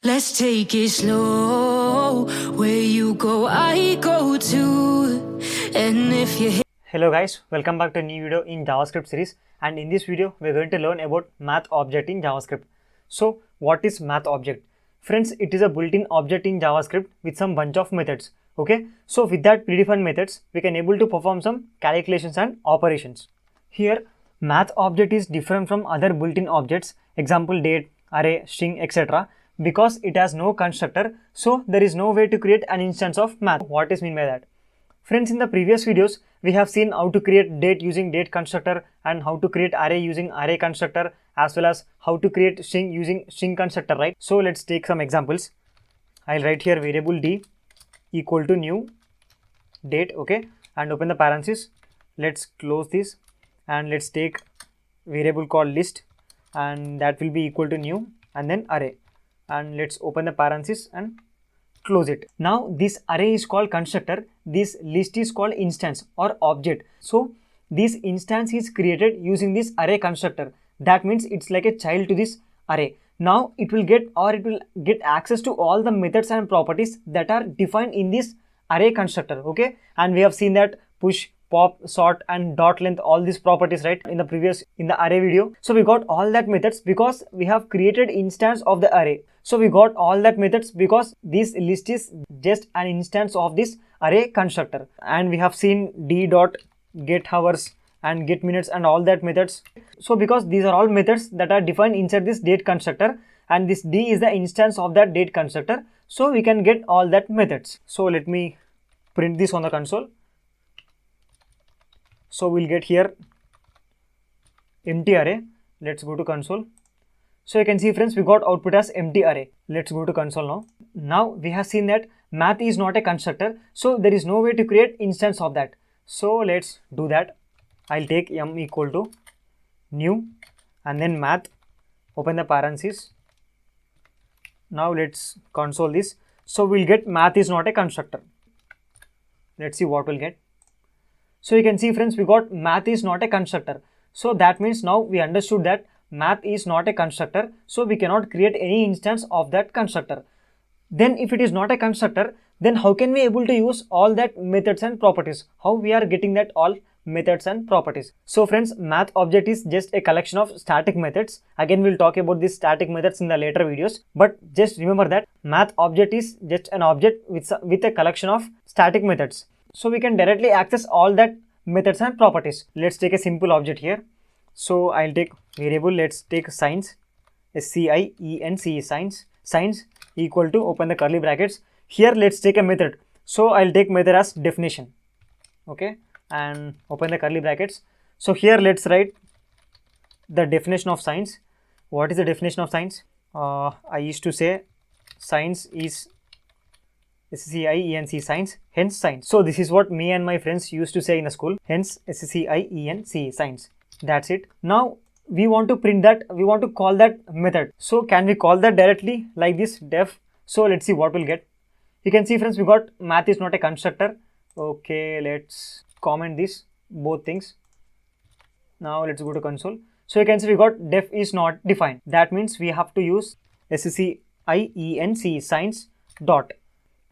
Let's take it slow. Where you go, I go too. And if you hit. Hello guys, welcome back to a new video in JavaScript series, and in this video we are going to learn about math object in JavaScript. So what is math object? Friends, it is a built-in object in JavaScript with some bunch of methods. Okay, so with that predefined methods we can able to perform some calculations and operations. Here math object is different from other built-in objects, example date, array, string, etc. because it has no constructor, so there is no way to create an instance of math. What is mean by that? Friends, in the previous videos, we have seen how to create date using date constructor and how to create array using array constructor, as well as how to create string using string constructor, right? So let's take some examples. I'll write here variable d equal to new date, okay, and open the parenthesis. Let's close this and let's take variable called list, and that will be equal to new and then array, and let's open the parenthesis and close it. Now this array is called constructor, this list is called instance or object. So this instance is created using this array constructor. That means it's like a child to this array. Now it will get access to all the methods and properties that are defined in this array constructor, okay? And we have seen that push, pop, sort and dot length, all these properties, right, in the array video. So we got all that methods because we have created instance of the array. So we got all that methods because this list is just an instance of this array constructor. And we have seen d dot get hours and get minutes and all that methods. So because these are all methods that are defined inside this date constructor, and this d is the instance of that date constructor, so we can get all that methods. So let me print this on the console. So we'll get here empty array. Let's go to console. So you can see, friends, we got output as empty array. Let's go to console now. Now we have seen that math is not a constructor, so there is no way to create instance of that. So let's do that. I'll take m equal to new and then math, open the parenthesis. Now let's console this. So we'll get math is not a constructor. Let's see what we'll get. So you can see, friends, we got math is not a constructor. So that means now we understood that math is not a constructor, so we cannot create any instance of that constructor. Then if it is not a constructor, then how can we able to use all that methods and properties? How we are getting that all methods and properties? So friends, math object is just a collection of static methods. Again, we'll talk about these static methods in the later videos, but just remember that math object is just an object with a collection of static methods. So we can directly access all that methods and properties. Let's take a simple object here. So I'll take variable, let's take science, SCIENCE, science equal to, open the curly brackets. Here let's take a method. So I'll take method as definition, okay, and open the curly brackets. So here let's write the definition of science. What is the definition of science? I used to say science is SCIENC, science, hence science. So this is what me and my friends used to say in the school, hence SCIENC, science. That's it. Now we want to print that, we want to call that method. So can we call that directly like this, def? So let's see what we'll get. You can see, friends, we got math is not a constructor. Okay, let's comment this, both things. Now let's go to console. So you can see we got def is not defined. That means we have to use SCIENC, science dot.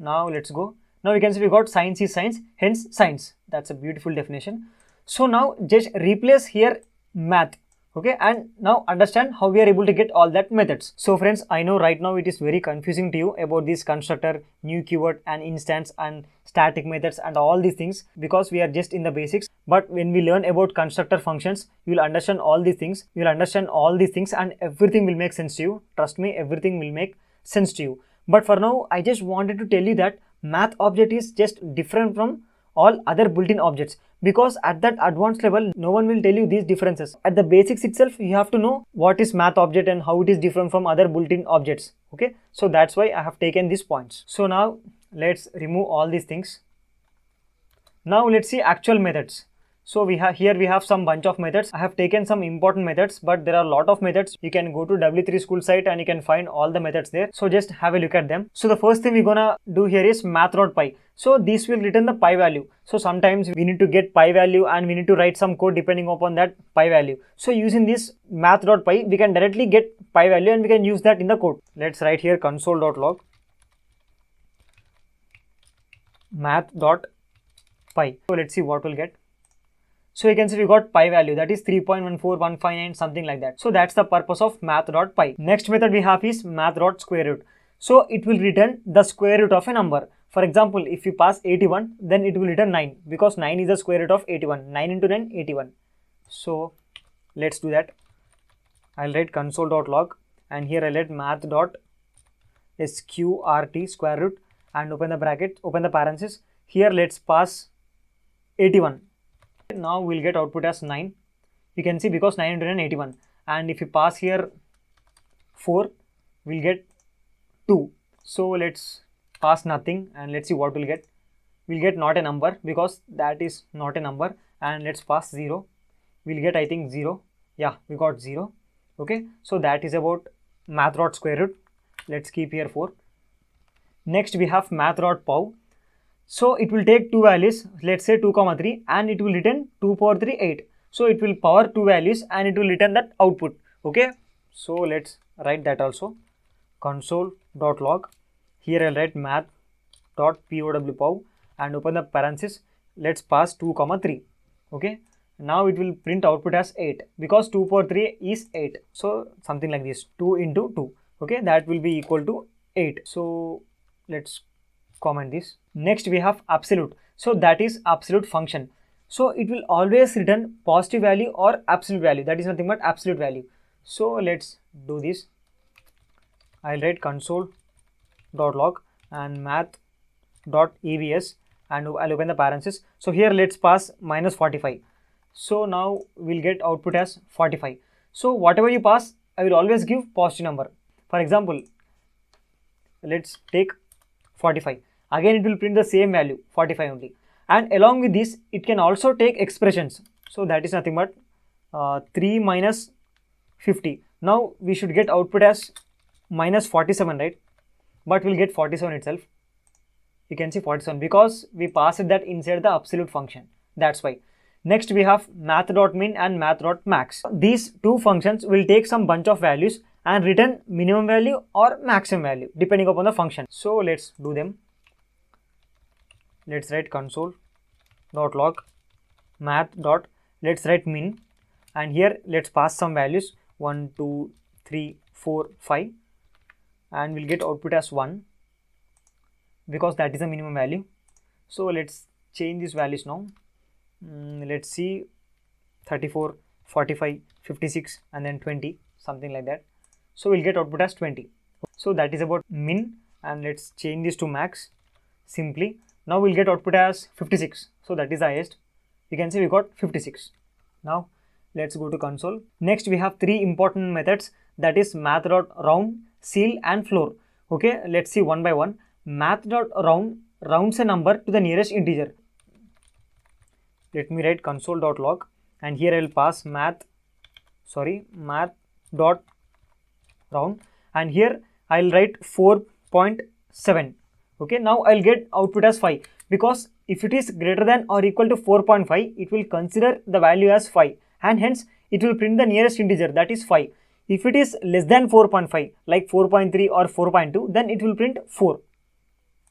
Now let's go. Now we can see we got science is science, hence science. That's a beautiful definition. So now just replace here math, okay, and now understand how we are able to get all that methods. So friends, I know right now it is very confusing to you about this constructor, new keyword and instance and static methods and all these things, because we are just in the basics. But when we learn about constructor functions, you will understand all these things. You will understand all these things and everything will make sense to you. Trust me, everything will make sense to you. But for now, I just wanted to tell you that math object is just different from all other built-in objects, because at that advanced level no one will tell you these differences. At the basics itself you have to know what is math object and how it is different from other built-in objects, okay? So that's why I have taken these points. So now let's remove all these things. Now let's see actual methods. So we have some bunch of methods. I have taken some important methods, but there are a lot of methods. You can go to W3 School site and you can find all the methods there. So just have a look at them. So the first thing we're gonna do here is math.py. So this will return the pi value. So sometimes we need to get pi value and we need to write some code depending upon that pi value. So using this math.py, we can directly get pi value and we can use that in the code. Let's write here console.log math.py. So let's see what we'll get. So you can see we got pi value, that is 3.14159, something like that. So that's the purpose of math.py. Next method we have is math.square root. So it will return the square root of a number. For example, if you pass 81, then it will return 9 because 9 is the square root of 81. 9 into 9, 81. So let's do that. I'll write console.log and here I'll write math.sqrt square root and open the bracket, open the parenthesis. Here let's pass 81. Now we'll get output as 9. You can see because 9 into 9 81, and if you pass here 4, we'll get 2. So let's pass nothing and let's see what we'll get. We'll get not a number because that is not a number, and let's pass 0. We'll get I think 0. Yeah, we got 0. Okay, so that is about math.square root. Let's keep here 4. Next we have math.pow. So it will take two values, let's say 2, 3, and it will return 2 power 3, 8. So it will power two values and it will return that output. Okay, so let's write that also. Console.log. Here I'll write math.powpow and open the parenthesis. Let's pass 2, 3. Okay, now it will print output as 8 because 2 power 3 is 8. So something like this, 2 into 2. Okay, that will be equal to 8. So let's comment this. Next we have absolute. So that is absolute function. So it will always return positive value or absolute value. That is nothing but absolute value. So let's do this. I'll write console.log and math.evs and I'll open the parenthesis. So here let's pass minus 45. So now we'll get output as 45. So whatever you pass, I will always give positive number. For example, let's take 45. Again it will print the same value, 45 only. And along with this, it can also take expressions. So that is nothing but 3 minus 50. Now we should get output as minus 47, right? But we'll get 47 itself. You can see 47 because we passed that inside the absolute function. That's why. Next we have math.min and math.max. These two functions will take some bunch of values and return minimum value or maximum value depending upon the function. So let's do them. Let's write console.log math. Let's write min, and here let's pass some values 1, 2, 3, 4, 5, and we'll get output as 1 because that is the minimum value. So let's change these values now. Let's see 34, 45, 56 and then 20, something like that. So we'll get output as 20. So that is about min, and let's change this to max simply. Now we'll get output as 56. So that is the highest. You can see we got 56. Now let's go to console. Next we have three important methods, that is math.round, seal and floor. Okay, let's see one by one. Math.round rounds a number to the nearest integer. Let me write console.log and here I will pass math.round and here I will write 4.7. Okay, now I'll get output as 5 because if it is greater than or equal to 4.5, it will consider the value as 5 and hence it will print the nearest integer, that is 5. If it is less than 4.5 like 4.3 or 4.2, then it will print 4.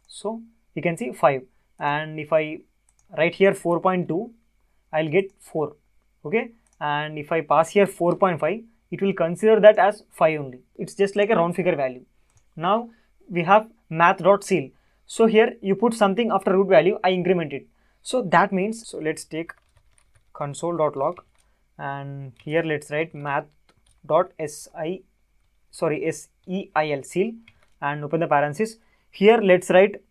So you can see 5, and if I write here 4.2, I'll get 4. Okay, and if I pass here 4.5, it will consider that as 5 only. It's just like a round figure value. Now we have math.seal. So here you put something after root value, I increment it. So that means, so let's take console.log and here let's write math.seil seal and open the parenthesis. Here let's write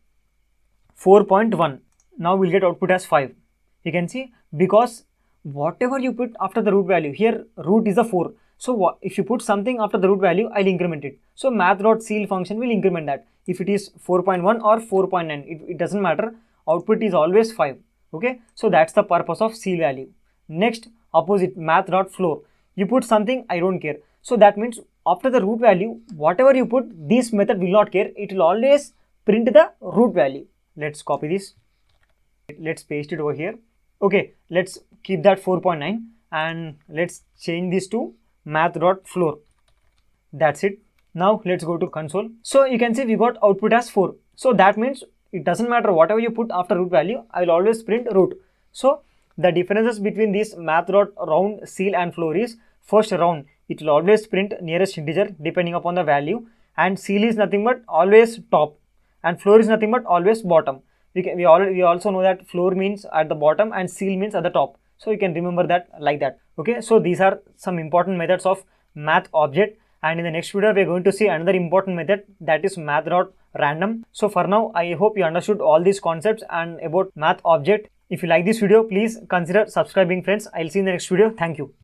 4.1. Now we'll get output as 5. You can see because whatever you put after the root value, here root is a 4. So if you put something after the root value, I'll increment it. So math.seal function will increment that. If it is 4.1 or 4.9, it doesn't matter. Output is always 5. Okay, so that's the purpose of seal value. Next, opposite, math.floor. You put something, I don't care. So that means after the root value, whatever you put, this method will not care. It will always print the root value. Let's copy this. Let's paste it over here. Okay, let's keep that 4.9 and let's change this to math.floor. That's it. Now let's go to console. So you can see we got output as 4. So that means it doesn't matter whatever you put after root value, I will always print root. So the differences between this math.round, ceil and floor is, first round, it will always print nearest integer depending upon the value, and ceil is nothing but always top, and floor is nothing but always bottom. We also know that floor means at the bottom and ceil means at the top. So you can remember that like that. Okay, so these are some important methods of math object, and in the next video we are going to see another important method, that is math.random. So for now, I hope you understood all these concepts and about math object. If you like this video, please consider subscribing, friends. I'll see you in the next video. Thank you.